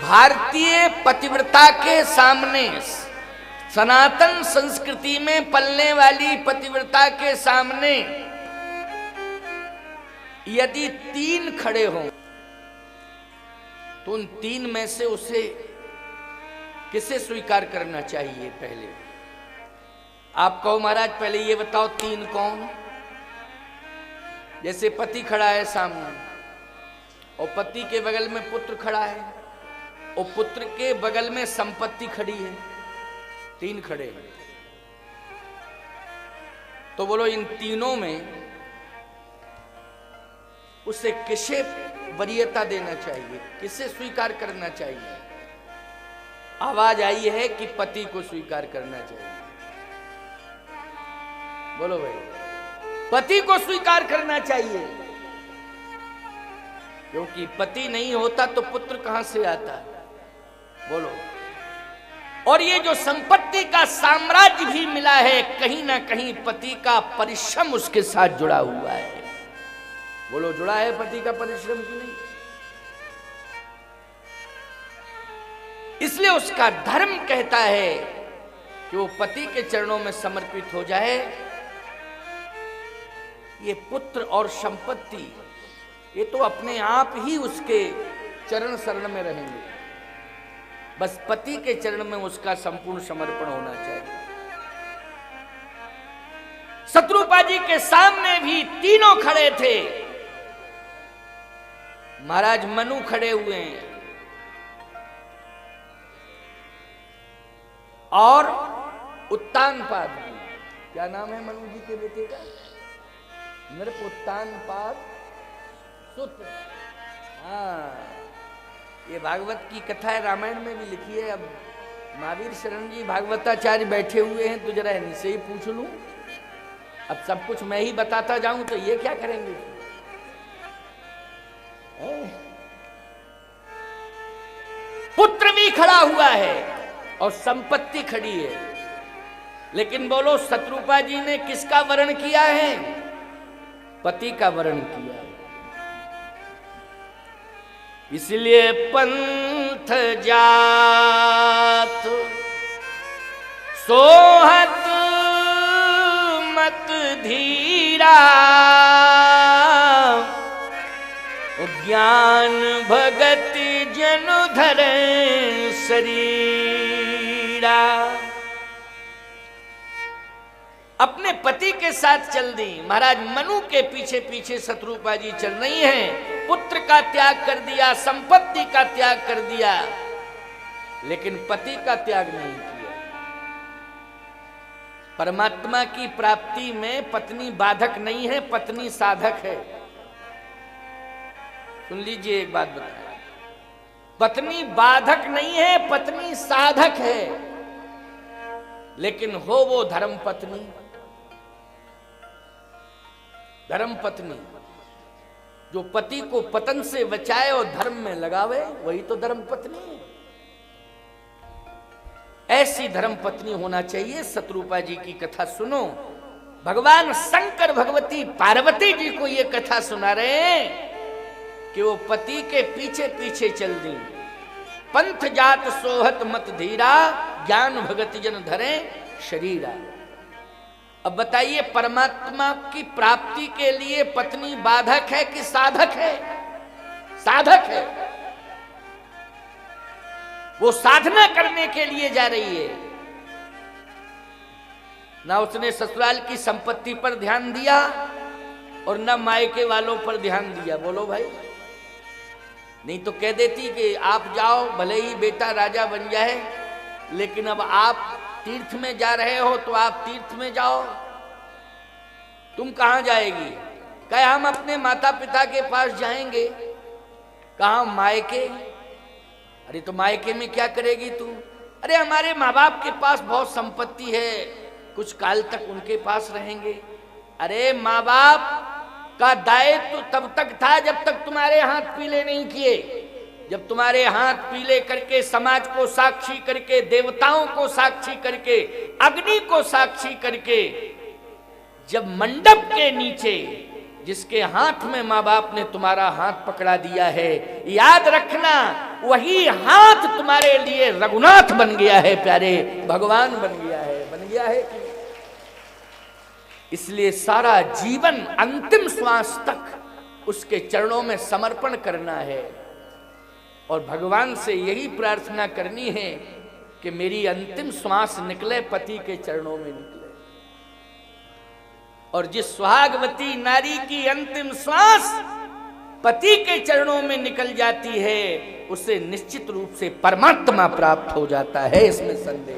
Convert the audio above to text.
भारतीय पतिव्रता के सामने, सनातन संस्कृति में पलने वाली पतिव्रता के सामने यदि 3 खड़े हों तो उन 3 में से उसे किसे स्वीकार करना चाहिए? पहले आप कहो महाराज, पहले ये बताओ 3 कौन? जैसे पति खड़ा है सामने और पति के बगल में पुत्र खड़ा है और पुत्र के बगल में संपत्ति खड़ी है, 3 खड़े हैं। तो बोलो इन तीनों में उसे किसे वरीयता देना चाहिए, किसे स्वीकार करना चाहिए? आवाज आई है कि पति को स्वीकार करना चाहिए। बोलो भाई, पति को स्वीकार करना चाहिए, क्योंकि पति नहीं होता तो पुत्र कहां से आता? बोलो। और ये जो संपत्ति का साम्राज्य भी मिला है, कहीं ना कहीं पति का परिश्रम उसके साथ जुड़ा हुआ है। बोलो, जुड़ा है पति का परिश्रम कि नहीं? इसलिए उसका धर्म कहता है कि वो पति के चरणों में समर्पित हो जाए। ये पुत्र और संपत्ति ये तो अपने आप ही उसके चरण शरण में रहेंगे, बस पति के चरण में उसका संपूर्ण समर्पण होना चाहिए। शत्रुपा जी के सामने भी तीनों खड़े थे। महाराज मनु खड़े हुए हैं और उत्तानपाद जी, क्या नाम है मनु जी के बेटे का? नृप उत्तानपाद सुत। हाँ, ये भागवत की कथा है, रामायण में भी लिखी है। अब महावीर शरण जी भागवताचार्य बैठे हुए हैं तो जरा इनसे ही पूछ लूं। अब सब कुछ मैं ही बताता जाऊं तो ये क्या करेंगे? पुत्र भी खड़ा हुआ है और संपत्ति खड़ी है, लेकिन बोलो शत्रुपा जी ने किसका वर्ण किया है? पति का वर्ण किया है। इसलिए पंथ जात सोहत मत धीरा, ज्ञान भगत जन धरे शरीरा। अपने पति के साथ चल दी। महाराज मनु के पीछे पीछे शत्रुपा जी चल रही हैं। पुत्र का त्याग कर दिया, संपत्ति का त्याग कर दिया, लेकिन पति का त्याग नहीं किया। परमात्मा की प्राप्ति में पत्नी बाधक नहीं है, पत्नी साधक है। सुन लीजिए, एक बात बताया, पत्नी बाधक नहीं है, पत्नी साधक है। लेकिन हो वो धर्म पत्नी। धर्म पत्नी जो पति को पतन से बचाए और धर्म में लगावे, वही तो धर्म पत्नी है। ऐसी धर्म पत्नी होना चाहिए। शत्रुपा जी की कथा सुनो। भगवान शंकर भगवती पार्वती जी को ये कथा सुना रहे हैं कि वो पति के पीछे पीछे चल दी। पंथ जात सोहत मत धीरा, ज्ञान भगत जन धरे शरीरा। अब बताइए, परमात्मा की प्राप्ति के लिए पत्नी बाधक है कि साधक है? साधक है। वो साधना करने के लिए जा रही है। ना उसने ससुराल की संपत्ति पर ध्यान दिया और ना मायके वालों पर ध्यान दिया। बोलो भाई, नहीं तो कह देती कि आप जाओ, भले ही बेटा राजा बन जाए, लेकिन अब आप तीर्थ में जा रहे हो तो आप तीर्थ में जाओ। तुम कहां जाएगी? कहे हम अपने माता पिता के पास जाएंगे। कहां? मायके। अरे तो मायके में क्या करेगी तू? अरे हमारे माँ बाप के पास बहुत संपत्ति है, कुछ काल तक उनके पास रहेंगे। अरे माँ बाप का दायित्व तब तक था जब तक तुम्हारे हाथ पीले नहीं किए। जब तुम्हारे हाथ पीले करके, समाज को साक्षी करके, देवताओं को साक्षी करके, अग्नि को साक्षी करके, जब मंडप के नीचे जिसके हाथ में माँ बाप ने तुम्हारा हाथ पकड़ा दिया है, याद रखना वही हाथ तुम्हारे लिए रघुनाथ बन गया है, प्यारे भगवान बन गया है कि इसलिए सारा जीवन अंतिम श्वास तक उसके चरणों में समर्पण करना है और भगवान से यही प्रार्थना करनी है कि मेरी अंतिम श्वास निकले पति के चरणों में निकले। और जिस सुहागवती नारी की अंतिम श्वास पति के चरणों में निकल जाती है उसे निश्चित रूप से परमात्मा प्राप्त हो जाता है, इसमें संदेह